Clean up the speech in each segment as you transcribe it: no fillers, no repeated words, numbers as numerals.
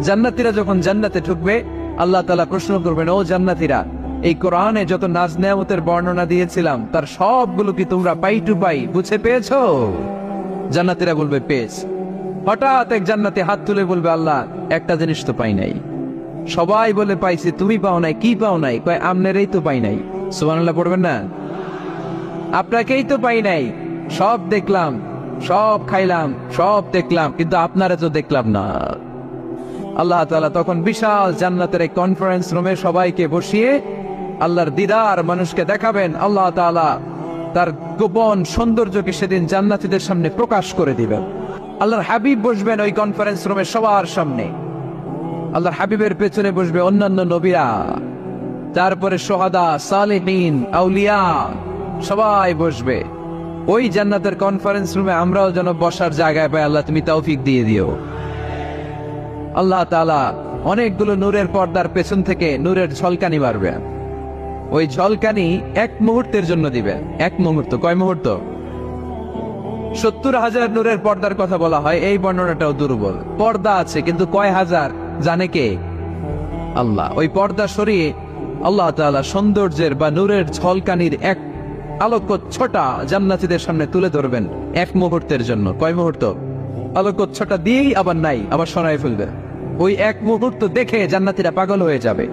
জান্নাতীরা যখন জান্নাতে ঢুকবে আল্লাহ তাআলা প্রশ্ন করবেন, ও জান্নাতীরা, এই কোরআনে যত নাজ নেয়ামতের বর্ণনা দিয়েছিলাম তার সবগুলো কি তোমরা পাই টু পাই বুঝে পেয়েছো? জান্নাতীরা বলবে পেয়েছি। হঠাৎ এক জান্নাতি হাত তুলে বলবে, আল্লাহ একটা জিনিস তো পাই নাই। সবাই বলে পাইছি, তুমি পাও নাই, কি পাও নাই? কয় আমনেরই তো পাই নাই। সুবহানাল্লাহ পড়বেন না? আপনাকেই তো পাই নাই। সব দেখলাম, সব খাইলাম, সব দেখলাম, কিন্তু আপনারা তো দেখলাম না। আল্লাহ তাআলা তখন বিশাল জান্নাতের এক কনফারেন্স রুমে সবাইকে বসিয়ে আল্লাহর দিদার মানুষকে দেখাবেন। আল্লাহ তাআলা তার গোপন সৌন্দর্যকে সেদিন জান্নাতীদের সামনে প্রকাশ করে দিবেন। আল্লাহর হাবিব বসবেন ওই কনফারেন্স রুমে সবার সামনে। আল্লাহর হাবিবের পেছনে বসবে অন্যান্য নবীরা, তারপরে সোহাদা, সালেহিন, আউলিয়া সবাই বসবে ওই জান্নাতের কনফারেন্স রুমে। আমরাও যেন বসার জায়গায় পাই, আল্লাহ তুমি তৌফিক দিয়ে দিও। আল্লাহ তাআলা অনেকগুলো নূরের পর্দার পেছন থেকে নূরের ঝলকানি মারবে। ওই ঝলকানি এক মুহূর্তের জন্য দিবে। এক মুহূর্ত, কয় মুহূর্ত? 70,000 নূরের পর্দার কথা বলা হয়, এই বর্ণনাটাও দুর্বল। পর্দা আছে কিন্তু কয় হাজার জানে কে? আল্লাহ। ওই পর্দা সরিয়ে আল্লাহ তাআলা সৌন্দর্যের বা নূরের ঝলকানির এক আলোকচ্ছটা জান্নাতীদের সামনে তুলে ধরবেন এক মুহূর্তের জন্য। কয় মুহূর্ত? আলোকচ্ছটা দিয়েই আবার নাই, আবার সরাই ফেলবে। ওই এক মুহূর্ত দেখে জান্নাতীরা পাগল হয়ে যাবে,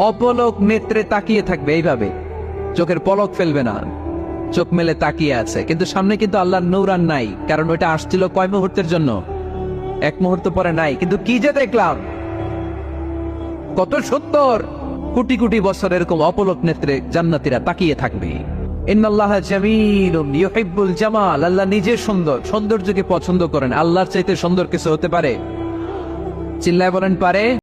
অপলক নেত্রে তাকিয়ে থাকবে। এইভাবে চোখের পলক ফেলবে না, চোখ মেলে তাকিয়ে আছে। কিন্তু সামনে কিন্তু আল্লাহর নূর আর নাই, কারণ ওইটা আসছিল কয় মুহূর্তের জন্য? এক মুহূর্ত পরে নাই। কিন্তু কি যে দেখলাম, কত সুন্দর! কোটি কোটি বছর এরকম অপলক নেত্রে জান্নাতীরা তাকিয়ে থাকবে। ইন্নাল্লাহা জামিলুন ইউহিব্বুল জামাল। আল্লাহ নিজে সুন্দর, সৌন্দর্যকে পছন্দ করেন। আল্লাহর চাইতে সুন্দর কিছু হতে পারে? চিল্লায় বলেন পারে?